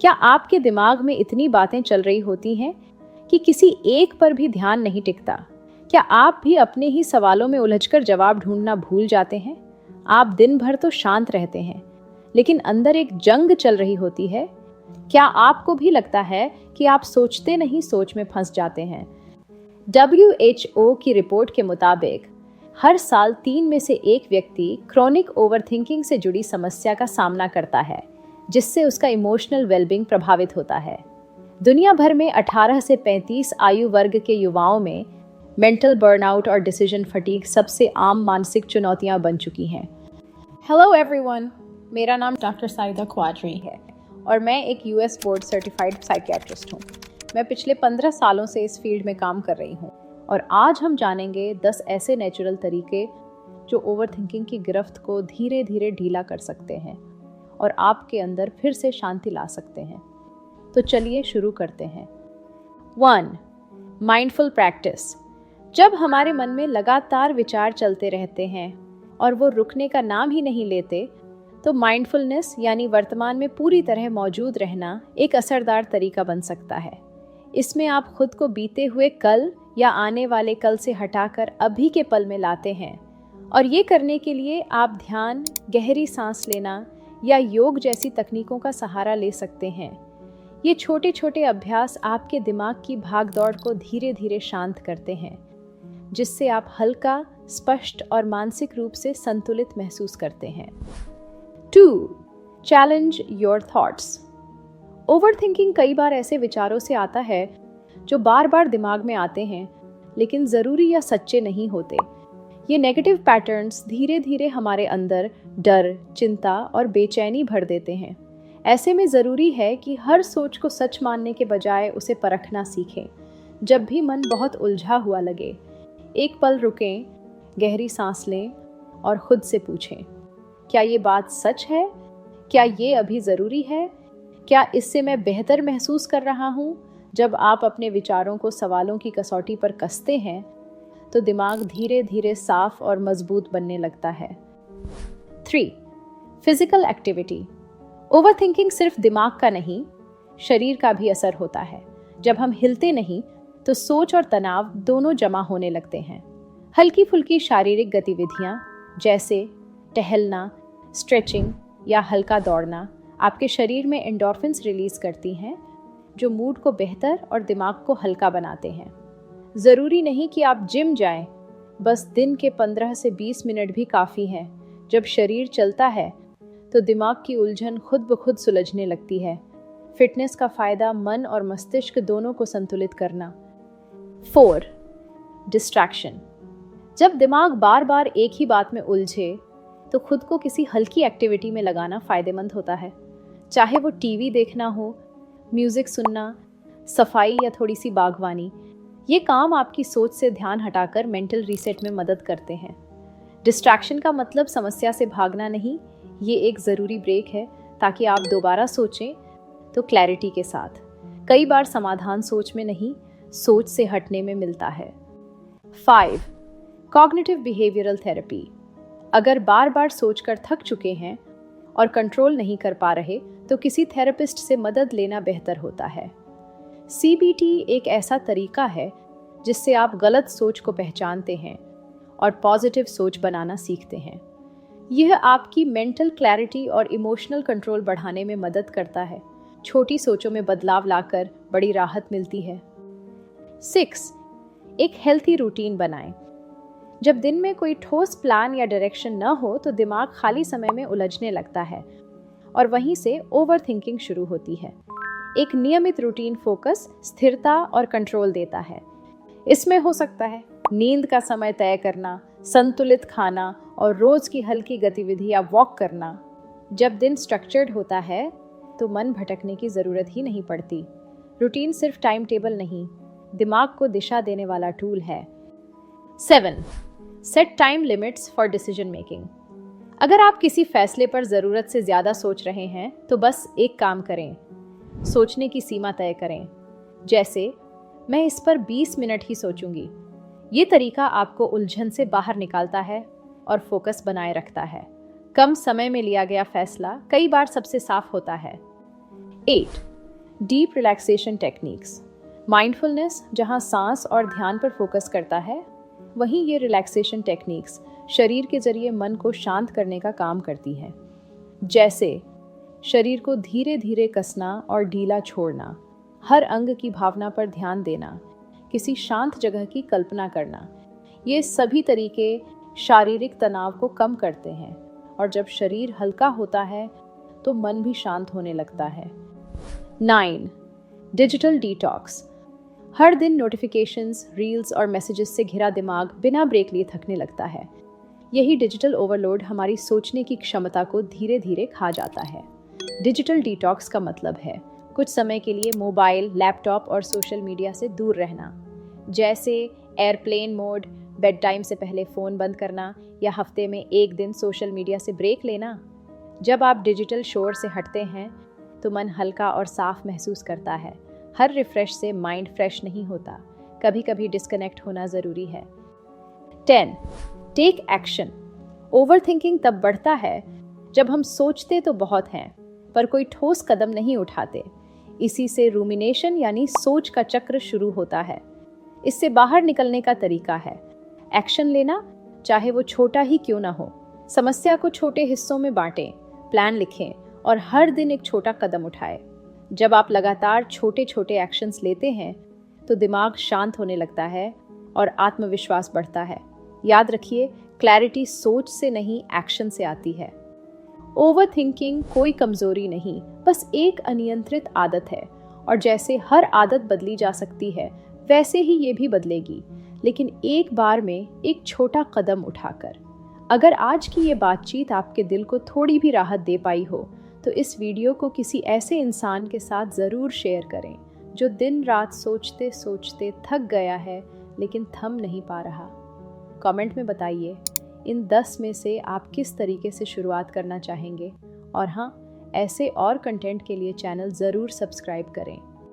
क्या आपके दिमाग में इतनी बातें चल रही होती हैं कि किसी एक पर भी ध्यान नहीं टिकता? क्या आप भी अपने ही सवालों में उलझकर जवाब ढूंढना भूल जाते हैं? आप दिन भर तो शांत रहते हैं, लेकिन अंदर एक जंग चल रही होती है। क्या आपको भी लगता है कि आप सोचते नहीं सोच में फंस जाते हैं? WHO की रिपोर्ट के मुताबिक हर साल 3 में से 1 व्यक्ति क्रॉनिक ओवरथिंकिंग से जुड़ी समस्या का सामना करता है, जिससे उसका इमोशनल वेलबींग प्रभावित होता है। दुनिया भर में 18 से 35 आयु वर्ग के युवाओं में मेंटल बर्नआउट और डिसीजन फटीग सबसे आम मानसिक चुनौतियां बन चुकी हैं। हेलो एवरीवन, मेरा नाम डॉक्टर साइदा क्वादरी है और मैं एक US बोर्ड सर्टिफाइड साइकियाट्रिस्ट हूँ। मैं पिछले 15 सालों से इस फील्ड में काम कर रही हूँ और आज हम जानेंगे 10 ऐसे नेचुरल तरीके जो ओवरथिंकिंग की गिरफ्त को धीरे धीरे ढीला कर सकते हैं और आपके अंदर फिर से शांति ला सकते हैं। तो चलिए शुरू करते हैं। 1. Mindful practice. जब हमारे मन में लगातार विचार चलते रहते हैं और वो रुकने का नाम ही नहीं लेते, तो माइंडफुलनेस यानी वर्तमान में पूरी तरह मौजूद रहना एक असरदार तरीका बन सकता है। इसमें आप खुद को बीते हुए कल या आने वाले कल से हटाकर अभी के पल में लाते हैं और ये करने के लिए आप ध्यान, गहरी सांस लेना या योग जैसी तकनीकों का सहारा ले सकते हैं। ये छोटे छोटे अभ्यास आपके दिमाग की भागदौड़ को धीरे धीरे शांत करते हैं, जिससे आप हल्का, स्पष्ट और मानसिक रूप से संतुलित महसूस करते हैं। 2. Challenge your thoughts. ओवरथिंकिंग कई बार ऐसे विचारों से आता है जो बार बार दिमाग में आते हैं, लेकिन ज़रूरी या सच्चे नहीं होते। ये नेगेटिव पैटर्न्स धीरे धीरे हमारे अंदर डर, चिंता और बेचैनी भर देते हैं। ऐसे में ज़रूरी है कि हर सोच को सच मानने के बजाय उसे परखना सीखें। जब भी मन बहुत उलझा हुआ लगे, एक पल रुकें, गहरी सांस लें और खुद से पूछें, क्या ये बात सच है? क्या ये अभी ज़रूरी है? क्या इससे मैं बेहतर महसूस कर रहा हूँ? जब आप अपने विचारों को सवालों की कसौटी पर कसते हैं, तो दिमाग धीरे धीरे साफ और मजबूत बनने लगता है। 3. Physical activity. ओवरथिंकिंग सिर्फ दिमाग का नहीं, शरीर का भी असर होता है। जब हम हिलते नहीं, तो सोच और तनाव दोनों जमा होने लगते हैं। हल्की फुल्की शारीरिक गतिविधियां जैसे टहलना, स्ट्रेचिंग या हल्का दौड़ना आपके शरीर में एंडोर्फिन्स रिलीज करती हैं, जो मूड को बेहतर और दिमाग को हल्का बनाते हैं। ज़रूरी नहीं कि आप जिम जाएं, बस दिन के 15 से 20 मिनट भी काफ़ी हैं। जब शरीर चलता है तो दिमाग की उलझन खुद ब खुद सुलझने लगती है। फिटनेस का फ़ायदा मन और मस्तिष्क दोनों को संतुलित करना। 4. डिस्ट्रैक्शन। जब दिमाग बार बार एक ही बात में उलझे, तो खुद को किसी हल्की एक्टिविटी में लगाना फ़ायदेमंद होता है। चाहे वो टीवी देखना हो, म्यूज़िक सुनना, सफाई या थोड़ी सी बागवानी। ये काम आपकी सोच से ध्यान हटाकर मेंटल रीसेट में मदद करते हैं। डिस्ट्रैक्शन का मतलब समस्या से भागना नहीं, ये एक ज़रूरी ब्रेक है ताकि आप दोबारा सोचें तो क्लैरिटी के साथ। कई बार समाधान सोच में नहीं, सोच से हटने में मिलता है। 5. Cognitive behavioural therapy. अगर बार बार सोचकर थक चुके हैं और कंट्रोल नहीं कर पा रहे, तो किसी थेरेपिस्ट से मदद लेना बेहतर होता है। CBT एक ऐसा तरीका है जिससे आप गलत सोच को पहचानते हैं और पॉजिटिव सोच बनाना सीखते हैं। यह आपकी मेंटल क्लैरिटी और इमोशनल कंट्रोल बढ़ाने में मदद करता है। छोटी सोचों में बदलाव लाकर बड़ी राहत मिलती है। 6. एक हेल्थी रूटीन बनाएं। जब दिन में कोई ठोस प्लान या डायरेक्शन न हो, तो दिमाग खाली समय में उलझने लगता है और वहीं से ओवरथिंकिंग शुरू होती है। एक नियमित रूटीन फोकस, स्थिरता और कंट्रोल देता है। इसमें हो सकता है नींद का समय तय करना, संतुलित खाना और रोज की हल्की गतिविधि या वॉक करना। जब दिन स्ट्रक्चर्ड होता है, तो मन भटकने की ज़रूरत ही नहीं पड़ती। रूटीन सिर्फ टाइम टेबल नहीं, दिमाग को दिशा देने वाला टूल है। 7. Set time limits for decision making. अगर आप किसी फैसले पर ज़रूरत से ज़्यादा सोच रहे हैं, तो बस एक काम करें, सोचने की सीमा तय करें। जैसे, मैं इस पर 20 मिनट ही सोचूंगी। ये तरीका आपको उलझन से बाहर निकालता है और फोकस बनाए रखता है। कम समय में लिया गया फैसला कई बार सबसे साफ होता है। 8. Deep relaxation techniques. माइंडफुलनेस जहाँ सांस और ध्यान पर फोकस करता है, वहीं ये रिलैक्सेशन टेक्निक्स शरीर के जरिए मन को शांत करने का काम करती हैं। जैसे शरीर को धीरे धीरे कसना और ढीला छोड़ना, हर अंग की भावना पर ध्यान देना, किसी शांत जगह की कल्पना करना, ये सभी तरीके शारीरिक तनाव को कम करते हैं और जब शरीर हल्का होता है तो मन भी शांत होने लगता है। 9. Digital detox. हर दिन नोटिफिकेशंस, रील्स और मैसेजेस से घिरा दिमाग बिना ब्रेक लिए थकने लगता है। यही डिजिटल ओवरलोड हमारी सोचने की क्षमता को धीरे धीरे खा जाता है। डिजिटल डिटॉक्स का मतलब है कुछ समय के लिए मोबाइल, लैपटॉप और सोशल मीडिया से दूर रहना, जैसे एयरप्लेन मोड, बेड टाइम से पहले फ़ोन बंद करना या हफ्ते में एक दिन सोशल मीडिया से ब्रेक लेना। जब आप डिजिटल शोर से हटते हैं तो मन हल्का और साफ महसूस करता है। हर रिफ्रेश से माइंड फ्रेश नहीं होता, कभी कभी डिस्कनेक्ट होना ज़रूरी है। 10. Take action. ओवरथिंकिंग तब बढ़ता है जब हम सोचते तो बहुत हैं पर कोई ठोस कदम नहीं उठाते। इसी से रूमिनेशन यानी सोच का चक्र शुरू होता है। इससे बाहर निकलने का तरीका है एक्शन लेना, चाहे वो छोटा ही क्यों ना हो। समस्या को छोटे हिस्सों में बांटें, प्लान लिखें और हर दिन एक छोटा कदम उठाएं। जब आप लगातार छोटे छोटे एक्शंस लेते हैं तो दिमाग शांत होने लगता है और आत्मविश्वास बढ़ता है। याद रखिए, क्लैरिटी सोच से नहीं, एक्शन से आती है। ओवरथिंकिंग कोई कमजोरी नहीं, बस एक अनियंत्रित आदत है और जैसे हर आदत बदली जा सकती है वैसे ही ये भी बदलेगी, लेकिन एक बार में एक छोटा कदम उठाकर। अगर आज की ये बातचीत आपके दिल को थोड़ी भी राहत दे पाई हो तो इस वीडियो को किसी ऐसे इंसान के साथ ज़रूर शेयर करें जो दिन रात सोचते सोचते थक गया है लेकिन थम नहीं पा रहा। कमेंट में बताइए इन 10 में से आप किस तरीके से शुरुआत करना चाहेंगे। और हाँ, ऐसे और कंटेंट के लिए चैनल ज़रूर सब्सक्राइब करें।